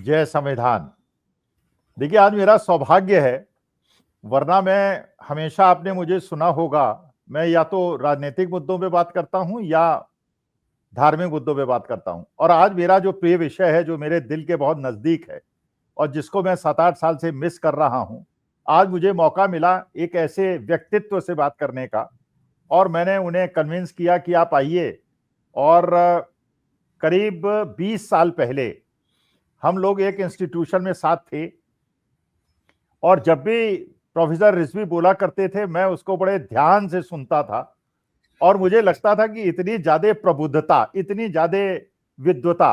जय संविधान। देखिए, आज मेरा सौभाग्य है, वरना मैं हमेशा आपने मुझे सुना होगा, मैं या तो राजनीतिक मुद्दों पे बात करता हूं या धार्मिक मुद्दों पे बात करता हूं। और आज मेरा जो प्रिय विषय है, जो मेरे दिल के बहुत नजदीक है और जिसको मैं 7-8 साल से मिस कर रहा हूं, आज मुझे मौका मिला एक ऐसे व्यक्तित्व से बात करने का। और मैंने उन्हें कन्विंस किया कि आप आइए। और करीब 20 साल पहले हम लोग एक इंस्टीट्यूशन में साथ थे, और जब भी प्रोफेसर रिजवी बोला करते थे, मैं उसको बड़े ध्यान से सुनता था। और मुझे लगता था कि इतनी ज्यादा प्रबुद्धता, इतनी ज्यादा विद्वता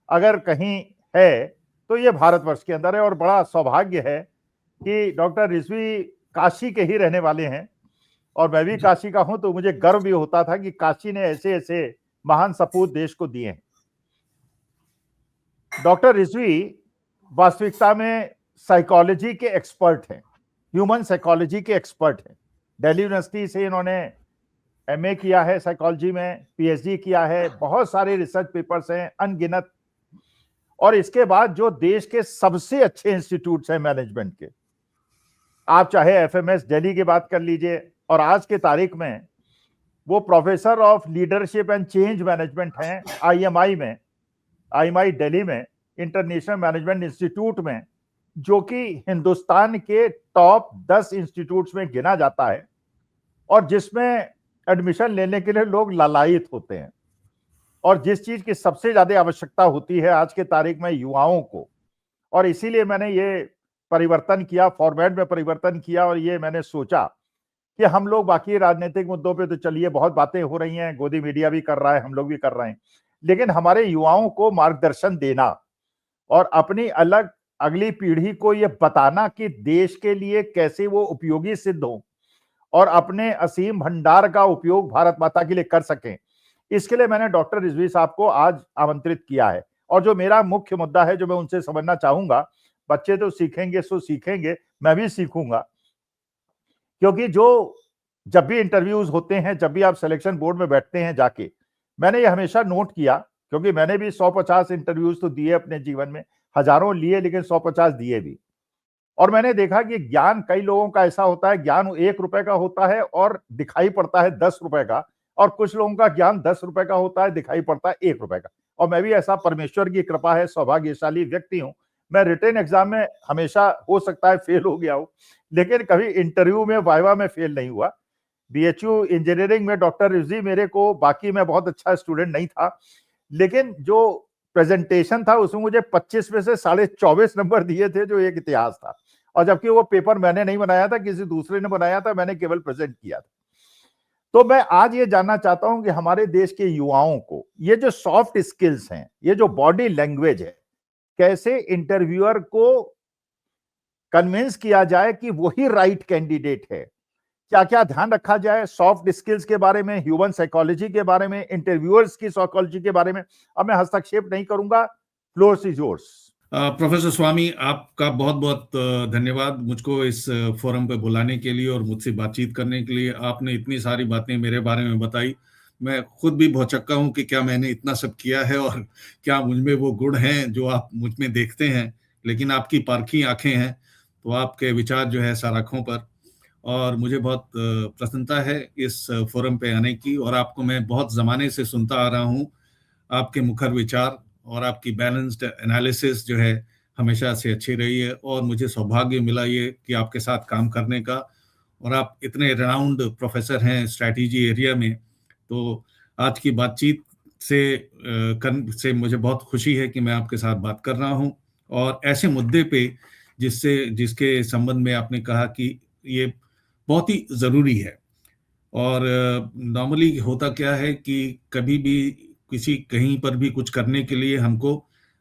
अगर कहीं है तो ये भारतवर्ष के अंदर है। और बड़ा सौभाग्य है कि डॉक्टर रिजवी काशी के ही रहने वाले हैं, और मैं भी काशी का हूं, तो मुझे गर्व भी होता था कि काशी ने ऐसे ऐसे महान सपूत देश को दिए हैं। डॉक्टर रिजवी वास्तविकता में साइकोलॉजी के एक्सपर्ट हैं, ह्यूमन साइकोलॉजी के एक्सपर्ट हैं। दिल्ली यूनिवर्सिटी से इन्होंने एमए किया है साइकोलॉजी में, पीएचडी किया है, बहुत सारे रिसर्च पेपर्स हैं अनगिनत। और इसके बाद जो देश के सबसे अच्छे इंस्टीट्यूट्स हैं मैनेजमेंट के, आप चाहे एफएमएस दिल्ली की बात कर लीजिए, और आज के तारीख में वो professor of leadership and change management हैं आईएमआई में, आईएमआई दिल्ली में, इंटरनेशनल मैनेजमेंट इंस्टीट्यूट में, जो कि हिंदुस्तान के टॉप 10 इंस्टीट्यूट्स में गिना जाता है, और जिसमें एडमिशन लेने के लिए लोग लालायित होते हैं। और जिस चीज की सबसे ज्यादा आवश्यकता होती है आज के तारीख में युवाओं को, और इसीलिए मैंने ये परिवर्तन किया, फॉर्मेट में परिवर्तन किया। और ये मैंने सोचा कि हम लोग बाकी राजनीतिक मुद्दों पे तो चलिए बहुत बातें हो रही हैं, गोदी मीडिया भी कर रहा है, हम लोग भी कर रहे हैं, लेकिन हमारे युवाओं को मार्गदर्शन देना और अपनी अलग अगली पीढ़ी को ये बताना कि देश के लिए कैसे वो उपयोगी सिद्ध हो और अपने असीम भंडार का उपयोग भारत माता के लिए कर सकें, इसके लिए मैंने डॉक्टर रिजवी साहब को आज आमंत्रित किया है। और जो मेरा मुख्य मुद्दा है, जो मैं उनसे समझना चाहूंगा, बच्चे तो सीखेंगे सो सीखेंगे, मैं भी सीखूंगा, क्योंकि जो जब भी इंटरव्यूज होते हैं, जब भी आप सिलेक्शन बोर्ड में बैठते हैं जाके, मैंने ये हमेशा नोट किया, क्योंकि मैंने भी 150 इंटरव्यूज तो दिए अपने जीवन में, हजारों लिए लेकिन 150 दिए भी। और मैंने देखा कि ज्ञान कई लोगों का ऐसा होता है, ज्ञान 1 रुपए का होता है और दिखाई पड़ता है 10 रुपए का, और कुछ लोगों का ज्ञान 10 रुपए का होता है, दिखाई पड़ता है 1 रुपए का। और मैं भी ऐसा, परमेश्वर की कृपा है, सौभाग्यशाली व्यक्ति हूं। मैं रिटन एग्जाम में हमेशा हो सकता है फेल हो गया हूं, लेकिन कभी इंटरव्यू में, वाइवा में फेल नहीं हुआ। बीएचयू इंजीनियरिंग में डॉक्टर रिजवी मेरे को, बाकी मैं बहुत अच्छा स्टूडेंट नहीं था, लेकिन जो प्रेजेंटेशन था उसमें मुझे 25 में से 24.5 नंबर दिए थे, जो एक इतिहास था। और जबकि वो पेपर मैंने नहीं बनाया था, किसी दूसरे ने बनाया था, मैंने केवल प्रेजेंट किया था। तो मैं आज ये जानना चाहता हूं कि हमारे देश के युवाओं को ये जो सॉफ्ट स्किल्स हैं, ये जो बॉडी लैंग्वेज है, कैसे इंटरव्यूअर को कन्विंस किया जाए कि वही राइट कैंडिडेट है। क्या क्या ध्यान रखा जाए सॉफ्ट स्किल्स के बारे में, ह्यूमन साइकोलॉजी के बारे में, इंटरव्यूअर्स की साइकोलॉजी के बारे में। अब मैं हस्तक्षेप नहीं करूंगा, फ्लोर इज योर्स। प्रोफेसर स्वामी, आपका बहुत बहुत धन्यवाद मुझको इस फोरम पे बुलाने के लिए और मुझसे बातचीत करने के लिए। आपने इतनी सारी बातें मेरे बारे में बताई, मैं खुद भी भौचक्का हूं कि क्या मैंने इतना सब किया है और क्या मुझ में वो गुण हैं जो आप मुझ में देखते हैं। लेकिन आपकी पारखी आंखें हैं, तो आपके विचार जो है सराखों पर, और मुझे बहुत प्रसन्नता है इस फोरम पे आने की। और आपको मैं बहुत ज़माने से सुनता आ रहा हूँ, आपके मुखर विचार और आपकी बैलेंस्ड एनालिसिस जो है हमेशा से अच्छी रही है, और मुझे सौभाग्य मिला ये कि आपके साथ काम करने का। और आप इतने राउंड प्रोफेसर हैं स्ट्रैटेजी एरिया में, तो आज की बातचीत से मुझे बहुत खुशी है कि मैं आपके साथ बात कर रहा हूँ, और ऐसे मुद्दे पे जिसके संबंध में आपने कहा कि ये बहुत ही ज़रूरी है। और नॉर्मली होता क्या है कि कभी भी किसी कहीं पर भी कुछ करने के लिए हमको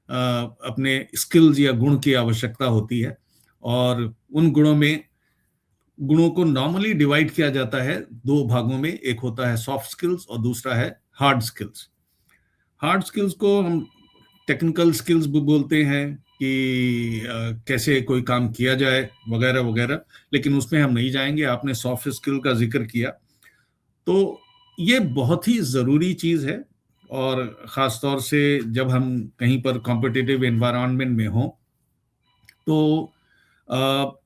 अपने स्किल्स या गुण की आवश्यकता होती है, और उन गुणों को नॉर्मली डिवाइड किया जाता है 2 भागों में। एक होता है सॉफ्ट स्किल्स और दूसरा है हार्ड स्किल्स। हार्ड स्किल्स को हम टेक्निकल स्किल्स भी बोलते हैं कि कैसे कोई काम किया जाए वगैरह वगैरह, लेकिन उसमें हम नहीं जाएंगे। आपने सॉफ्ट स्किल का जिक्र किया, तो ये बहुत ही ज़रूरी चीज़ है। और ख़ास तौर से जब हम कहीं पर कॉम्पिटिटिव एनवायरनमेंट में हों, तो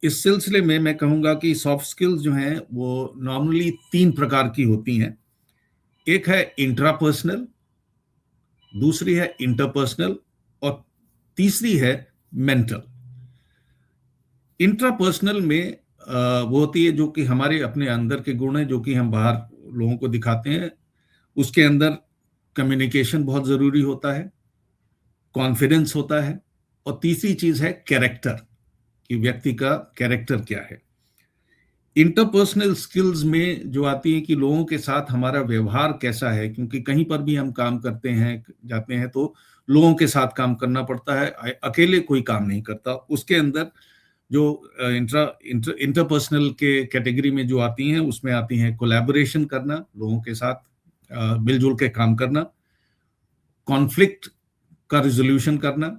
इस सिलसिले में मैं कहूँगा कि सॉफ्ट स्किल्स जो हैं वो नॉर्मली 3 प्रकार की होती हैं। एक है इंट्रापर्सनल, दूसरी है इंटरपर्सनल और तीसरी है मेंटल। इंट्रापर्सनल में वो होती है जो कि हमारे अपने अंदर के गुण हैं, जो कि हम बाहर लोगों को दिखाते हैं। उसके अंदर कम्युनिकेशन बहुत ज़रूरी होता है, कॉन्फिडेंस होता है और तीसरी चीज़ है कैरेक्टर, कि व्यक्ति का कैरेक्टर क्या है। इंटरपर्सनल स्किल्स में जो आती है कि लोगों के साथ हमारा व्यवहार कैसा है, क्योंकि कहीं पर भी हम काम करते हैं, जाते हैं तो लोगों के साथ काम करना पड़ता है, अकेले कोई काम नहीं करता। उसके अंदर जो इंटरपर्सनल के कैटेगरी में जो आती हैं, उसमें आती हैं कोलैबोरेशन करना, लोगों के साथ मिलजुल के काम करना, कॉन्फ्लिक्ट का रिजोल्यूशन करना,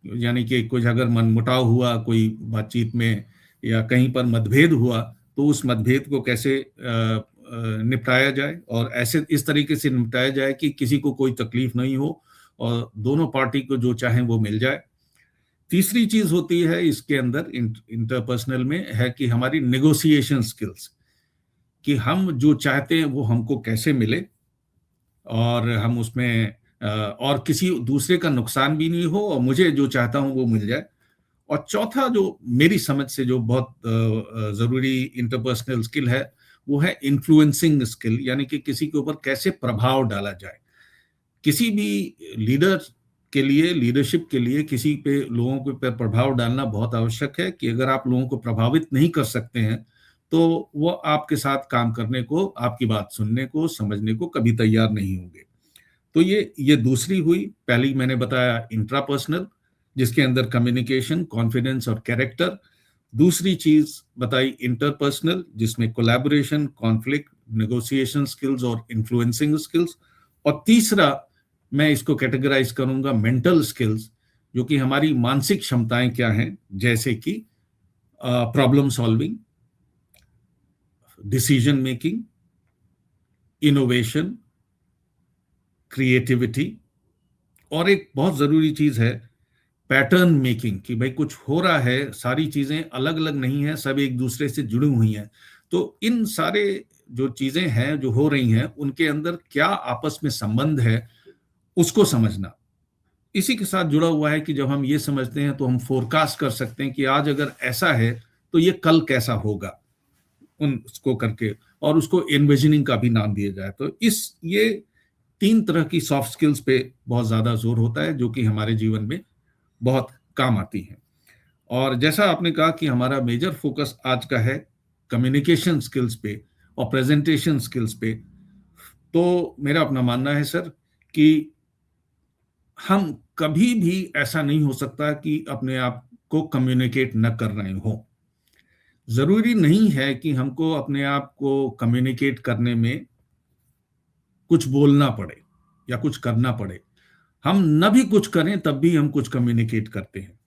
यानी कि कुछ अगर मनमुटाव हुआ कोई बातचीत में या कहीं पर मतभेद हुआ, तो उस मतभेद को कैसे निपटाया जाए और ऐसे इस तरीके से निपटाया जाए कि किसी को कोई तकलीफ नहीं हो और दोनों पार्टी को जो चाहें वो मिल जाए। तीसरी चीज होती है इसके अंदर इंटरपर्सनल में है कि हमारी नेगोशिएशन स्किल्स, कि हम जो चाहते हैं वो हमको कैसे मिले और हम उसमें और किसी दूसरे का नुकसान भी नहीं हो और मुझे जो चाहता हूं वो मिल जाए। और चौथा जो मेरी समझ से जो बहुत जरूरी इंटरपर्सनल स्किल है, वो है इन्फ्लुएंसिंग स्किल, यानी कि किसी के ऊपर कैसे प्रभाव डाला जाए। किसी भी लीडर के लिए, लीडरशिप के लिए किसी पे लोगों के ऊपर प्रभाव डालना बहुत आवश्यक है, कि अगर आप लोगों को प्रभावित नहीं कर सकते हैं तो वो आपके साथ काम करने को, आपकी बात सुनने को, समझने को कभी तैयार नहीं होंगे। तो ये दूसरी हुई। पहली मैंने बताया इंट्रापर्सनल, जिसके अंदर कम्युनिकेशन, कॉन्फिडेंस और कैरेक्टर। दूसरी चीज बताई इंटरपर्सनल, जिसमें कोलैबोरेशन, कॉन्फ्लिक्ट, नेगोशिएशन स्किल्स और इन्फ्लुएंसिंग स्किल्स। और तीसरा मैं इसको कैटेगराइज करूंगा मेंटल स्किल्स, जो कि हमारी मानसिक क्षमताएं क्या हैं, जैसे कि problem solving, decision making, innovation, creativity, और एक बहुत जरूरी चीज है पैटर्न मेकिंग, कि भाई कुछ हो रहा है, सारी चीजें अलग अलग नहीं है, सब एक दूसरे से जुड़ी हुई हैं। तो इन सारे जो चीजें हैं जो हो रही हैं, उनके अंदर क्या आपस में संबंध है, उसको समझना। इसी के साथ जुड़ा हुआ है कि जब हम ये समझते हैं तो हम फोरकास्ट कर सकते हैं कि आज अगर ऐसा है तो ये कल कैसा होगा, उसको करके, और उसको एनविजनिंग का भी नाम दिया जाए। तो ये 3 तरह की सॉफ्ट स्किल्स पे बहुत ज्यादा जोर होता है, जो कि हमारे जीवन में बहुत काम आती हैं। और जैसा आपने कहा कि हमारा मेजर फोकस आज का है कम्युनिकेशन स्किल्स पे और प्रेजेंटेशन स्किल्स पे, तो मेरा अपना मानना है सर कि हम कभी भी ऐसा नहीं हो सकता कि अपने आप को कम्युनिकेट न कर रहे हो। जरूरी नहीं है कि हमको अपने आप को कम्युनिकेट करने में कुछ बोलना पड़े या कुछ करना पड़े। हम न भी कुछ करें तब भी हम कुछ कम्युनिकेट करते हैं।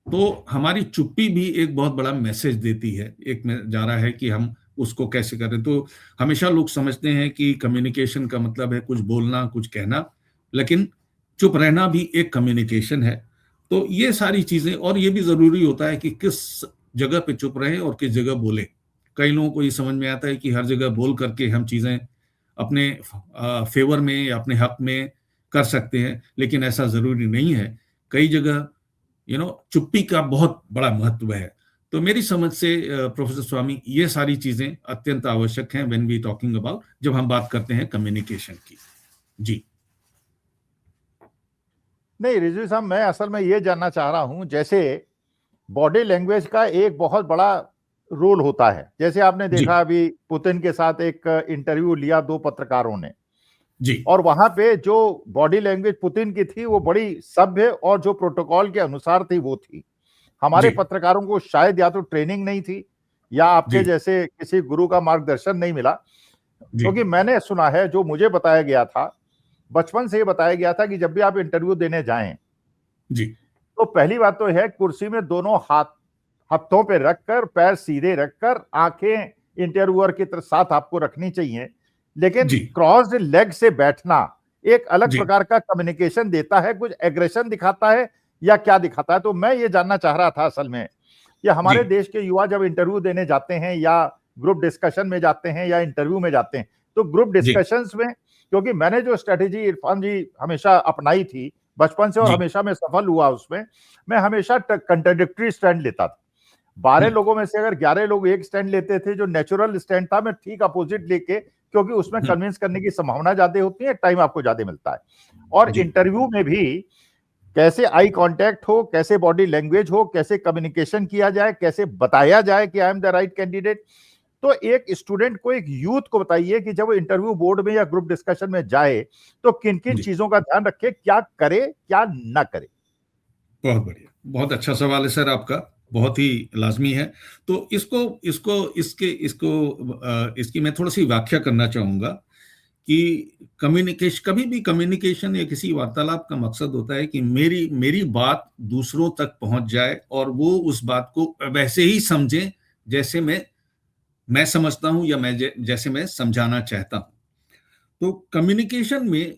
तो हमारी चुप्पी भी एक बहुत बड़ा मैसेज देती है, एक में जा रहा है कि हम उसको कैसे करें। तो हमेशा लोग समझते हैं कि कम्युनिकेशन का मतलब है कुछ बोलना, कुछ कहना, लेकिन चुप रहना भी एक कम्युनिकेशन है। तो ये सारी चीजें, और ये भी जरूरी होता है कि किस जगह पे चुप रहे और किस जगह बोले। कई लोगों को ये समझ में आता है कि हर जगह बोल करके हम चीजें अपने फेवर में या अपने हक में कर सकते हैं, लेकिन ऐसा जरूरी नहीं है। कई जगह चुप्पी का बहुत बड़ा महत्व है। तो मेरी समझ से प्रोफेसर स्वामी, ये सारी चीजें अत्यंत आवश्यक हैं व्हेन वी टॉकिंग अबाउट, जब हम बात करते हैं कम्युनिकेशन की। जी नहीं रिजवी साहब, मैं असल में ये जानना चाह रहा हूं, जैसे बॉडी लैंग्वेज का एक बहुत बड़ा रोल होता है। जैसे आपने जी देखा अभी पुतिन के साथ एक इंटरव्यू लिया 2 पत्रकारों ने, जी और वहां पे जो बॉडी लैंग्वेज पुतिन की थी वो बड़ी सभ्य और जो प्रोटोकॉल के अनुसार थी वो थी। हमारे जी पत्रकारों को शायद या तो ट्रेनिंग नहीं थी या आपके जी जैसे किसी गुरु का मार्गदर्शन नहीं मिला। जी क्योंकि मैंने सुना है, जो मुझे बताया गया था, बचपन से ही बताया गया था कि जब भी आप इंटरव्यू देने जाएं जी तो पहली बात तो है कुर्सी में दोनों हाथों पे रखकर, पैर सीधे रखकर, आंखें इंटरव्यूअर की तरफ साथ आपको रखनी चाहिए, लेकिन जी क्रॉस्ड लेग से बैठना एक अलग जी प्रकार का कम्युनिकेशन देता है, कुछ एग्रेशन दिखाता है या क्या दिखाता है। तो मैं ये जानना चाह रहा था असल में कि जी हमारे देश के युवा जब इंटरव्यू देने जाते हैं या ग्रुप डिस्कशन में जाते हैं या इंटरव्यू में जाते हैं, तो ग्रुप जी डिस्कशंस में, क्योंकि मैंने जो स्ट्रेटेजी इरफान जी हमेशा अपनाई थी बचपन से और जी हमेशा मैं सफल हुआ उसमें, मैं हमेशा कंट्राडिक्टरी स्टैंड लेता था। 12 हम्म लोगों में से अगर 11 लोग एक स्टैंड लेते थे, जो नेचुरल स्टैंड था, मैं ठीक अपोजिट लेके, क्योंकि उसमें हम्म, कन्विंस करने की संभावना ज्यादा होती है, टाइम आपको ज्यादा मिलता है। और जी इंटरव्यू में भी कैसे आई कांटेक्ट हो, कैसे बॉडी लैंग्वेज हो, कैसे कम्युनिकेशन किया जाए, कैसे बताया जाए कि I am the right candidate. तो एक स्टूडेंट को, एक यूथ को बताइए कि जब वो इंटरव्यू बोर्ड में या ग्रुप डिस्कशन में जाए तो किन किन जी चीजों का ध्यान रखे, क्या करे क्या ना करे। बहुत बढ़िया, बहुत अच्छा सवाल है सर आपका, बहुत ही लाजमी है। तो इसको इसको इसके इसको इसकी मैं थोड़ी सी व्याख्या करना चाहूंगा कि कम्युनिकेशन, कभी भी कम्युनिकेशन या किसी वार्तालाप का मकसद होता है कि मेरी मेरी बात दूसरों तक पहुंच जाए और वो उस बात को वैसे ही समझें जैसे मैं समझता हूं या जैसे मैं समझाना चाहता हूं। तो कम्युनिकेशन में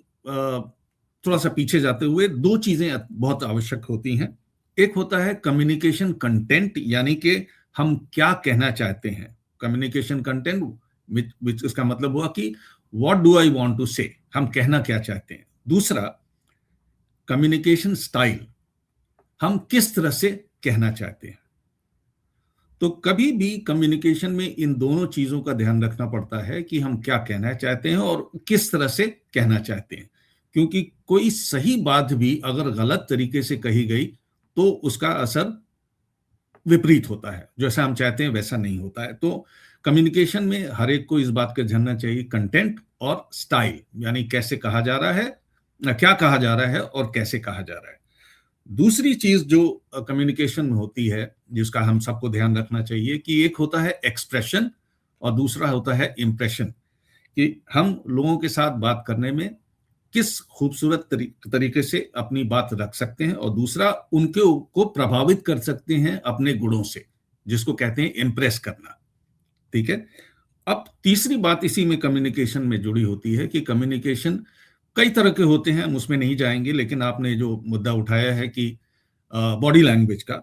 थोड़ा सा पीछे जाते हुए दो चीजें बहुत आवश्यक होती हैं। एक होता है कम्युनिकेशन कंटेंट, यानी कि हम क्या कहना चाहते हैं। कम्युनिकेशन कंटेंट विच इसका मतलब हुआ कि what do I want to say, हम कहना क्या चाहते हैं। दूसरा कम्युनिकेशन स्टाइल, हम किस तरह से कहना चाहते हैं। तो कभी भी कम्युनिकेशन में इन दोनों चीजों का ध्यान रखना पड़ता है कि हम क्या कहना चाहते हैं और किस तरह से कहना चाहते हैं, क्योंकि कोई सही बात भी अगर गलत तरीके से कही गई तो उसका असर विपरीत होता है, जैसा हम चाहते हैं वैसा नहीं होता है। तो कम्युनिकेशन में हर एक को इस बात का जानना चाहिए, कंटेंट और स्टाइल, यानी कैसे कहा जा रहा है, क्या कहा जा रहा है और कैसे कहा जा रहा है। दूसरी चीज जो कम्युनिकेशन में होती है, जिसका हम सबको ध्यान रखना चाहिए, कि एक होता है एक्सप्रेशन और दूसरा होता है इंप्रेशन, कि हम लोगों के साथ बात करने में किस खूबसूरत तरीके से अपनी बात रख सकते हैं और दूसरा उनके को प्रभावित कर सकते हैं अपने गुणों से, जिसको कहते हैं इम्प्रेस करना। ठीक है। अब तीसरी बात इसी में कम्युनिकेशन में जुड़ी होती है कि कम्युनिकेशन कई तरह के होते हैं, हम उसमें नहीं जाएंगे, लेकिन आपने जो मुद्दा उठाया है कि बॉडी लैंग्वेज का,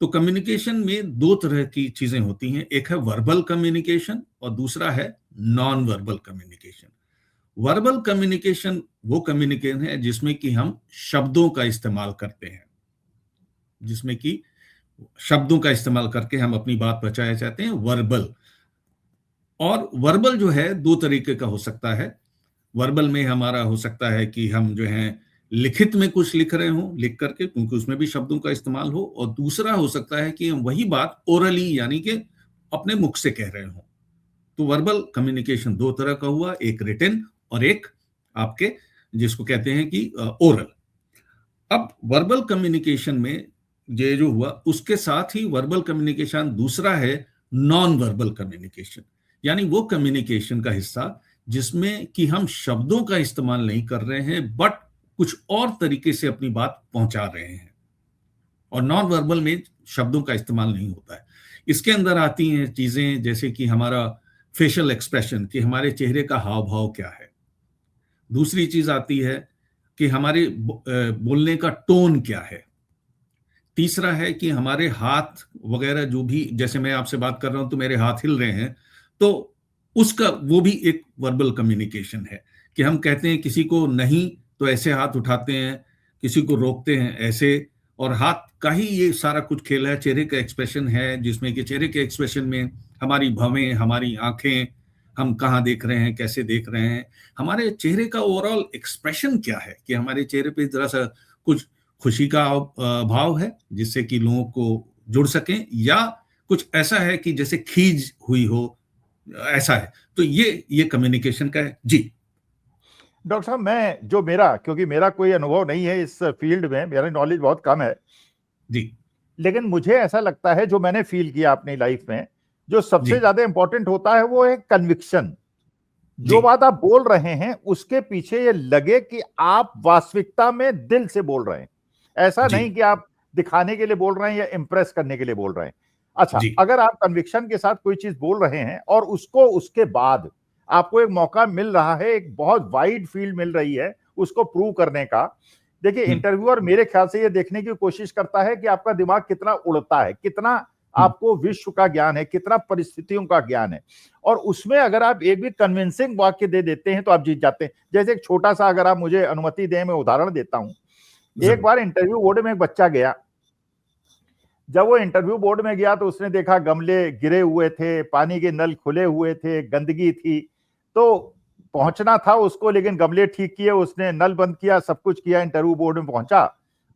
तो कम्युनिकेशन में दो तरह की चीजें होती हैं। एक है वर्बल कम्युनिकेशन और दूसरा है non verbal communication. Verbal communication वो कम्युनिकेशन है जिसमें कि हम शब्दों का इस्तेमाल करते हैं, जिसमें कि शब्दों का इस्तेमाल करके हम अपनी बात पहुंचाना चाहते हैं, वर्बल। और वर्बल जो है दो तरीके का हो सकता है। वर्बल में हमारा हो सकता है कि हम जो है लिखित में कुछ लिख रहे हों, लिख करके, क्योंकि उसमें भी शब्दों का इस्तेमाल हो, और दूसरा हो सकता है कि हम वही बात ओरली, यानी कि अपने मुख से कह रहे हों। तो वर्बल कम्युनिकेशन दो तरह का हुआ, एक रिटन और एक आपके जिसको कहते हैं कि ओरल। अब वर्बल कम्युनिकेशन में ये जो हुआ, उसके साथ ही वर्बल कम्युनिकेशन दूसरा है नॉन वर्बल कम्युनिकेशन, यानी वो कम्युनिकेशन का हिस्सा जिसमें कि हम शब्दों का इस्तेमाल नहीं कर रहे हैं, बट कुछ और तरीके से अपनी बात पहुंचा रहे हैं। और नॉन वर्बल में शब्दों का इस्तेमाल नहीं होता है। इसके अंदर आती हैं चीजें जैसे कि हमारा फेशियल एक्सप्रेशन, कि हमारे चेहरे का हाव भाव क्या है। दूसरी चीज आती है कि हमारे बोलने का टोन क्या है। तीसरा है कि हमारे हाथ वगैरह जो भी, जैसे मैं आपसे बात कर रहा हूं तो मेरे हाथ हिल रहे हैं, तो उसका वो भी एक वर्बल कम्युनिकेशन है। कि हम कहते हैं किसी को नहीं तो ऐसे हाथ उठाते हैं, किसी को रोकते हैं ऐसे, और हाथ का ही ये सारा कुछ खेल है। चेहरे का एक्सप्रेशन है जिसमें कि चेहरे के एक्सप्रेशन में हमारी भवें, हमारी आंखें, हम कहाँ देख रहे हैं, कैसे देख रहे हैं, हमारे चेहरे का ओवरऑल एक्सप्रेशन क्या है, कि हमारे चेहरे पे जरा सा कुछ खुशी का भाव है जिससे कि लोगों को जुड़ सकें, या कुछ ऐसा है कि जैसे खीज हुई हो, ऐसा है। तो ये कम्युनिकेशन का है जी। डॉक्टर साहब, मैं जो मेरा, क्योंकि मेरा कोई अनुभव नहीं है इस फील्ड में, मेरा नॉलेज बहुत कम है, जी लेकिन मुझे ऐसा लगता है जो मैंने फील किया अपनी लाइफ में, जो जी सबसे ज्यादा इंपॉर्टेंट होता है वो है कन्विक्शन। जी जो बात आप बोल रहे हैं उसके पीछे ये लगे कि आप वास्तविकता में दिल से बोल रहे हैं, ऐसा जी नहीं कि आप दिखाने के लिए बोल रहे हैं या इंप्रेस करने के लिए बोल रहे हैं। अच्छा, जी अगर आप कन्विक्शन के साथ कोई चीज बोल रहे हैं और उसको उसके बाद आपको एक मौका मिल रहा है, एक बहुत वाइड फील्ड मिल रही है, उसको प्रूव करने का। देखिए, इंटरव्यूअर मेरे ख्याल से ये देखने की कोशिश करता है कि आपका दिमाग कितना उड़ता है, कितना आपको विश्व का ज्ञान है, कितना परिस्थितियों का ज्ञान है, और उसमें अगर आप एक भी कन्विंसिंग वाक्य दे देते हैं तो आप जीत जाते हैं। जैसे एक छोटा सा, अगर आप मुझे अनुमति दें, मैं उदाहरण देता हूं। एक बार इंटरव्यू बोर्ड में एक बच्चा गया। जब वो इंटरव्यू बोर्ड में गया तो उसने देखा गमले गिरे हुए थे, पानी के नल खुले हुए थे, गंदगी थी। तो पहुंचना था उसको, लेकिन गमले ठीक किए उसने, नल बंद किया, सब कुछ किया, इंटरव्यू बोर्ड में पहुंचा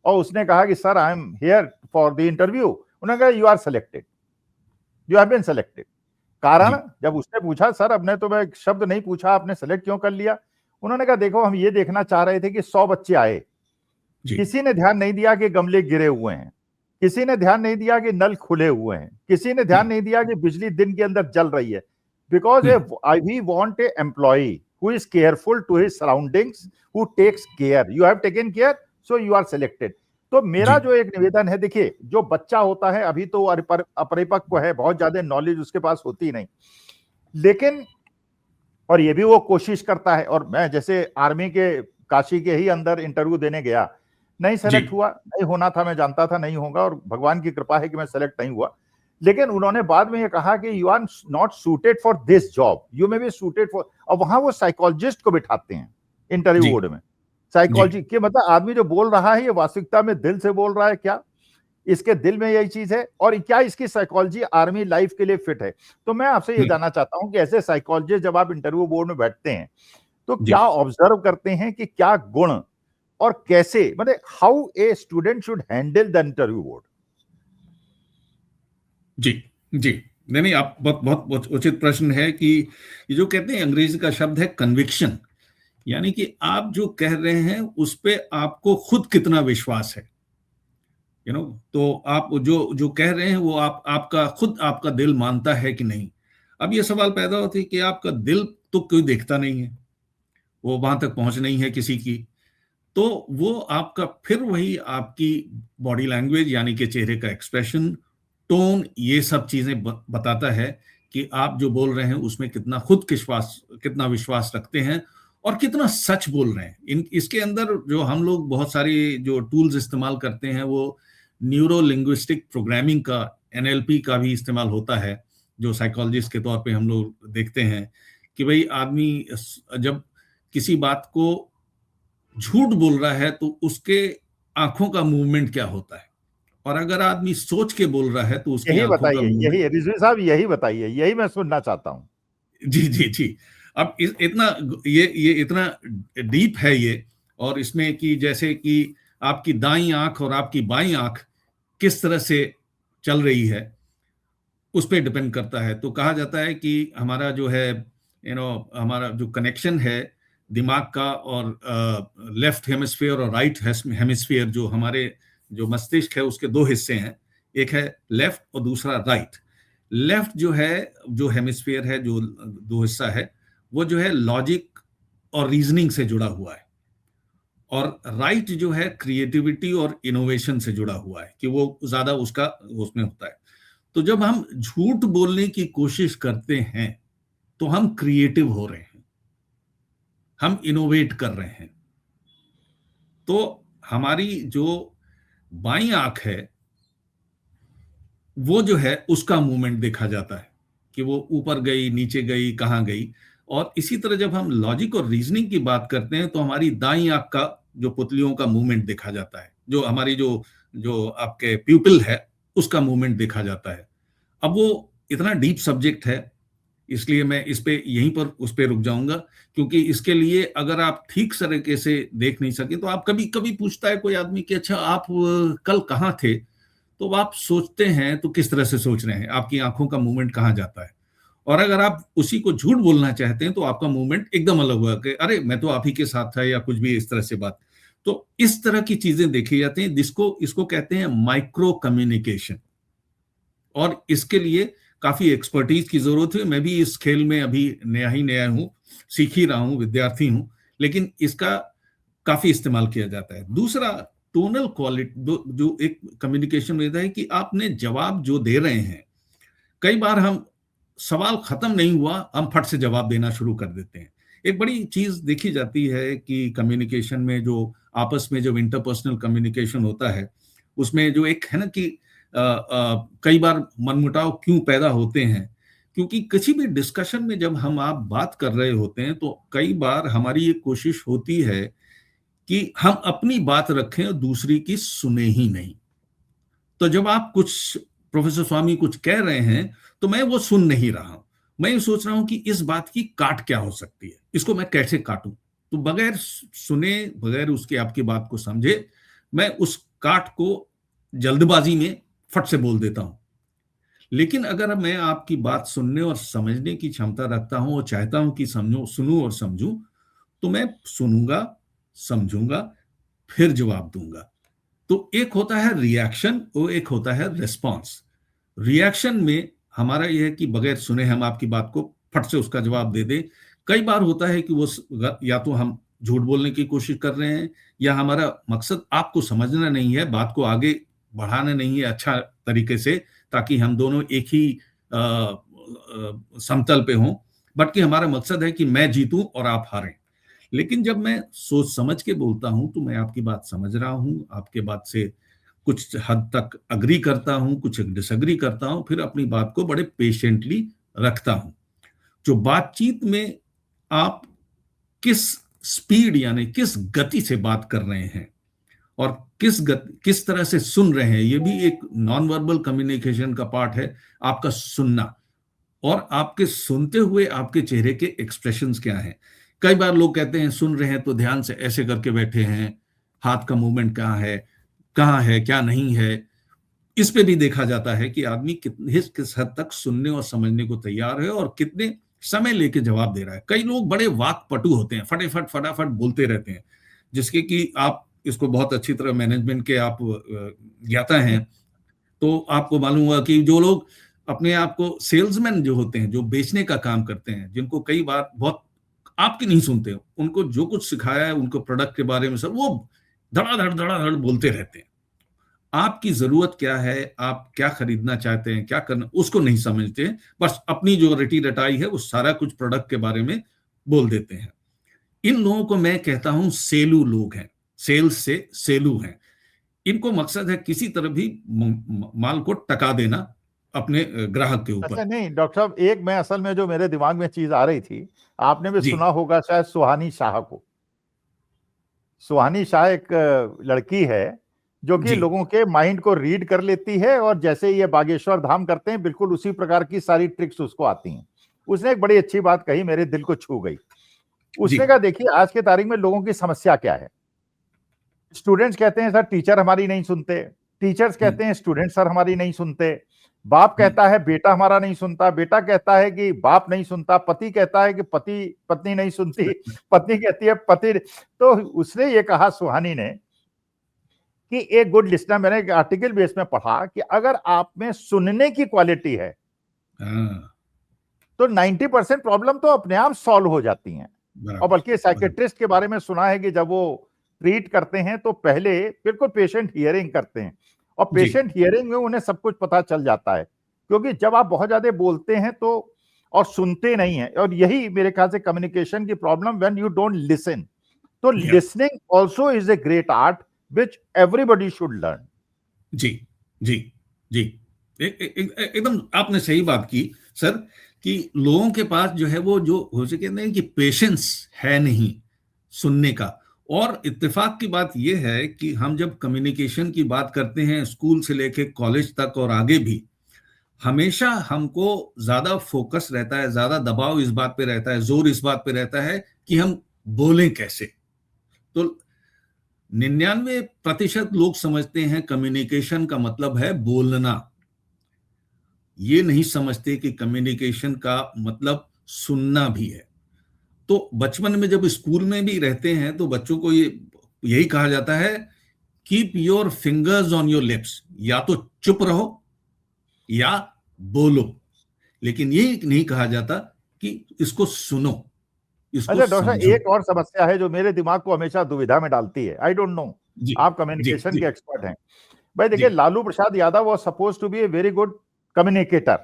और उसने कहा कि sir, I am here for the interview. उन्होंने कहा you are selected, you have been selected. कारण, जब उसने पूछा सर, अब ने तो मैं शब्द नहीं पूछा, आपने सेलेक्ट क्यों कर लिया? उन्होंने कहा देखो, हम ये देखना चाह रहे थे कि 100 बच्चे आए, किसी ने ध्यान नहीं दिया कि गमले गिरे हुए हैं, किसी ने ध्यान नहीं दिया कि नल खुले हुए हैं, किसी ने ध्यान नहीं दिया कि बिजली दिन के अंदर जल रही है। Because we want a employee who is careful to his surroundings, who takes care. You have taken care, so you are selected. तो मेरा जो एक निवेदन है, देखिए, जो बच्चा होता है अभी तो अपरिपक्व है, बहुत ज्यादा नॉलेज उसके पास होती नहीं, लेकिन और ये भी वो कोशिश करता है। और मैं जैसे आर्मी के काशी के ही अंदर इंटरव्यू देने गया, नहीं सेलेक्ट हुआ, नहीं होना था, मैं जानता था नहीं होगा, और भगवान की कृपा है कि मैं सेलेक्ट नहीं हुआ। लेकिन उन्होंने बाद में ये कहा कि you are not suited for this job, you may be suited for. और वहां वो साइकोलॉजिस्ट को बिठाते हैं इंटरव्यू बोर्ड में। साइकोलॉजी के मतलब आदमी जो बोल रहा है ये वास्तविकता में दिल से बोल रहा है क्या, इसके दिल में यही चीज है, और क्या इसकी साइकोलॉजी आर्मी लाइफ के लिए फिट है। तो मैं आपसे ये जानना चाहता हूं कि ऐसे साइकोलॉजिस्ट जब आप इंटरव्यू बोर्ड में बैठते हैं तो क्या ऑब्जर्व करते हैं कि क्या गुण और कैसे, मतलब how a student should handle the interview board? जी जी, नहीं, आप बहुत उचित प्रश्न है कि ये जो कहते हैं, अंग्रेजी का शब्द है कन्विक्शन, यानी कि आप जो कह रहे हैं उस पे आपको खुद कितना विश्वास है, तो आप जो जो कह रहे हैं वो आपका दिल मानता है कि नहीं। अब ये सवाल पैदा होता है कि आपका दिल तो कोई देखता नहीं है, वो वहां तक पहुंच नहीं है किसी की, तो वो आपका फिर वही आपकी बॉडी लैंग्वेज, यानी कि चेहरे का एक्सप्रेशन, टोन, ये सब चीजें बताता है कि आप जो बोल रहे हैं उसमें कितना विश्वास रखते हैं और कितना सच बोल रहे हैं। इसके अंदर जो हम लोग बहुत सारे जो टूल्स इस्तेमाल करते हैं, वो न्यूरो लिंग्विस्टिक प्रोग्रामिंग का, NLP का भी इस्तेमाल होता है, जो साइकोलॉजिस्ट के तौर पे हम लोग देखते हैं कि भाई आदमी जब किसी बात को झूठ बोल रहा है तो उसके आंखों का मूवमेंट क्या होता है, और अगर आदमी सोच के बोल रहा है तो उसकी यही आंखों का बताइए, मूवमेंट। यही रिजवी साहब, यही बताइए, यही मैं सुनना चाहता हूं। जी जी जी। अब ये इतना डीप है ये, और इसमें कि जैसे कि आपकी दाईं आंख और आपकी बाईं आंख किस तरह से चल रही है उस पर डिपेंड करता है। तो कहा जाता है कि हमारा जो है हमारा जो कनेक्शन है दिमाग का और लेफ्ट हेमिस्फीयर और राइट हेमिस्फीयर, जो हमारे जो मस्तिष्क है उसके दो हिस्से हैं, एक है लेफ्ट और दूसरा राइट। लेफ्ट जो हेमिस्फीयर है, जो दो हिस्सा है, वो जो है लॉजिक और रीजनिंग से जुड़ा हुआ है, और राइट जो है क्रिएटिविटी और इनोवेशन से जुड़ा हुआ है, कि वो ज्यादा उसमें होता है। तो जब हम झूठ बोलने की कोशिश करते हैं तो हम क्रिएटिव हो रहे हैं, हम इनोवेट कर रहे हैं। तो हमारी जो बाईं आंख है वो जो है उसका मूवमेंट देखा जाता है कि वो ऊपर गई, नीचे गई, कहां गई। और इसी तरह जब हम लॉजिक और रीजनिंग की बात करते हैं तो हमारी दाईं आंख का जो पुतलियों का मूवमेंट देखा जाता है, जो हमारी जो आपके प्यूपिल है उसका मूवमेंट देखा जाता है। अब वो इतना डीप सब्जेक्ट है, इसलिए मैं यहीं पर उस पे रुक जाऊंगा, क्योंकि इसके लिए अगर आप ठीक तरीके से देख नहीं सके तो आप कभी पूछता है कोई आदमी कि अच्छा आप कल कहाँ थे, तो आप सोचते हैं तो किस तरह से सोच रहे हैं, आपकी आंखों का मूवमेंट कहाँ जाता है। और अगर आप उसी को झूठ बोलना चाहते हैं तो आपका मूवमेंट एकदम अलग हुआ कि अरे मैं तो आप ही के साथ था, या कुछ भी इस तरह से बात। तो इस तरह की चीजें देखी जाती हैं, इसको कहते हैं माइक्रो कम्युनिकेशन, और इसके लिए काफी एक्सपर्टीज की जरूरत है। मैं भी इस खेल में अभी नया हूं, सीख ही रहा हूं, विद्यार्थी हूं, लेकिन इसका काफी इस्तेमाल किया जाता है। दूसरा, टोनल क्वालिटी, जो एक कम्युनिकेशन में है कि आपने जवाब जो दे रहे हैं, कई बार हम सवाल खत्म नहीं हुआ हम फट से जवाब देना शुरू कर देते हैं, एक बड़ी चीज देखी जाती है कि कम्युनिकेशन में जो आपस में जब इंटरपर्सनल कम्युनिकेशन होता है, उसमें जो एक है ना कि कई बार मनमुटाव क्यों पैदा होते हैं, क्योंकि किसी भी डिस्कशन में जब हम आप बात कर रहे होते हैं तो कई बार हमारी ये कोशिश होती है कि हम अपनी बात रखें और दूसरी की सुने ही नहीं। तो जब आप कुछ प्रोफेसर स्वामी कुछ कह रहे हैं तो मैं वो सुन नहीं रहा हूं, मैं ये सोच रहा हूं कि इस बात की काट क्या हो सकती है, इसको मैं कैसे काटूं। तो बगैर सुने, बगैर उसके आपकी बात को समझे, मैं उस काट को जल्दबाजी में फट से बोल देता हूं। लेकिन अगर मैं आपकी बात सुनने और समझने की क्षमता रखता हूं और चाहता हूं कि समझूं, सुनूं और समझूं, तो मैं सुनूंगा, समझूंगा, फिर जवाब दूंगा। तो एक होता है रिएक्शन और एक होता है रिस्पॉन्स। रिएक्शन में हमारा यह है कि बगैर सुने हम आपकी बात को फट से उसका जवाब दे दें। कई बार होता है कि वो या तो हम झूठ बोलने की कोशिश कर रहे हैं, या हमारा मकसद आपको समझना नहीं है, बात को आगे बढ़ाना नहीं है अच्छा तरीके से, ताकि हम दोनों एक ही समतल पे हों, बल्कि हमारा मकसद है कि मैं जीतूं और आप हारें। लेकिन जब मैं सोच समझ के बोलता हूं तो मैं आपकी बात समझ रहा हूं, आपके बात से कुछ हद तक अग्री करता हूं, कुछ डिसएग्री करता हूं, फिर अपनी बात को बड़े पेशेंटली रखता हूं। जो बातचीत में आप किस स्पीड यानी किस गति से बात कर रहे हैं और किस तरह से सुन रहे हैं, ये भी एक नॉन वर्बल कम्युनिकेशन का पार्ट है, आपका सुनना। और आपके सुनते हुए आपके चेहरे के एक्सप्रेशंस क्या हैं। कई बार लोग कहते हैं सुन रहे हैं तो ध्यान से ऐसे करके बैठे हैं, हाथ का मूवमेंट कहाँ है क्या नहीं है। इस पे भी देखा जाता है कि आदमी किस हद तक सुनने और समझने को तैयार है और कितने समय लेके जवाब दे रहा है। कई लोग बड़े वाक्पटु होते हैं, फटाफट बोलते रहते हैं, जिसके कि आप इसको बहुत अच्छी तरह मैनेजमेंट के आप ज्ञाता हैं, तो आपको मालूम हुआ कि जो लोग अपने आप को सेल्समैन जो होते हैं, जो बेचने का काम करते हैं, जिनको कई बार बहुत आपकी नहीं सुनते, उनको जो कुछ सिखाया है उनको प्रोडक्ट के बारे में सब, वो धड़ाधड़ बोलते रहते हैं। आपकी जरूरत क्या है, आप क्या खरीदना चाहते हैं, क्या करना, उसको नहीं समझते, बस अपनी जो रटी रटाई है वो सारा कुछ प्रोडक्ट के बारे में बोल देते हैं। इन लोगों को मैं कहता हूं सेलू लोग हैं, सेल्स से सेलू हैं। इनको मकसद है किसी तरह भी माल को टका देना अपने ग्राहक के ऊपर। अच्छा नहीं डॉक्टर साहब, एक मैं असल में जो मेरे दिमाग में चीज आ रही थी, आपने भी जी सुना होगा शायद सुहानी शाह को। सुहानी शाह एक लड़की है जो कि जी लोगों के माइंड को रीड कर लेती है, और जैसे ये बागेश्वर धाम करते हैं बिल्कुल उसी प्रकार की सारी ट्रिक्स उसको आती हैं। उसने एक बड़ी अच्छी बात कही, मेरे दिल को छू गई। जी उसने कहा देखिए आज के तारीख में लोगों की समस्या क्या है। स्टूडेंट्स कहते हैं सर टीचर हमारी नहीं सुनते, टीचर्स कहते हैं स्टूडेंट सर हमारी नहीं सुनते, बाप कहता है बेटा हमारा नहीं सुनता, बेटा कहता है कि बाप नहीं सुनता, पति कहता है कि पत्नी नहीं सुनती, पत्नी कहती है पति। तो उसने ये कहा सुहानी ने कि एक गुड लिस्नर, मैंने एक आर्टिकल बेस में पढ़ा कि अगर आप में सुनने की क्वालिटी है तो 90% प्रॉब्लम तो अपने आप सॉल्व हो जाती हैं। और बल्कि साइकेट्रिस्ट के बारे में सुना है कि जब वो ट्रीट करते हैं तो पहले बिल्कुल पेशेंट हियरिंग करते हैं, और पेशेंट हियरिंग में उन्हें सब कुछ पता चल जाता है। क्योंकि जब आप बहुत ज्यादा बोलते हैं तो और सुनते नहीं है, और यही मेरे ख्याल से कम्युनिकेशन की problem, when you don't listen. तो listening also is a great art which everybody should learn। जी जी जी एकदम आपने सही बात की सर, कि लोगों के पास जो है वो जो हो सके नहीं कि पेशेंस है नहीं सुनने का। और इत्तेफाक की बात यह है कि हम जब कम्युनिकेशन की बात करते हैं स्कूल से लेके कॉलेज तक और आगे भी, हमेशा हमको ज्यादा फोकस रहता है, ज्यादा दबाव इस बात पे रहता है, जोर इस बात पे रहता है कि हम बोलें कैसे। तो 99% लोग समझते हैं कम्युनिकेशन का मतलब है बोलना, ये नहीं समझते कि कम्युनिकेशन का मतलब सुनना भी है। तो बचपन में जब स्कूल में भी रहते हैं तो बच्चों को यही कहा जाता है keep your fingers on your lips, या तो चुप रहो या बोलो, लेकिन ये नहीं कहा जाता कि इसको सुनो, इसको अच्छा डॉक्टर साहब, समझो। एक और समस्या है जो मेरे दिमाग को हमेशा दुविधा में डालती है, आई डोंट नो, जी आप जी कम्युनिकेशन जी के एक्सपर्ट हैं। भाई जी देखिए Lalu Prasad Yadav was suppose to be a very good communicator,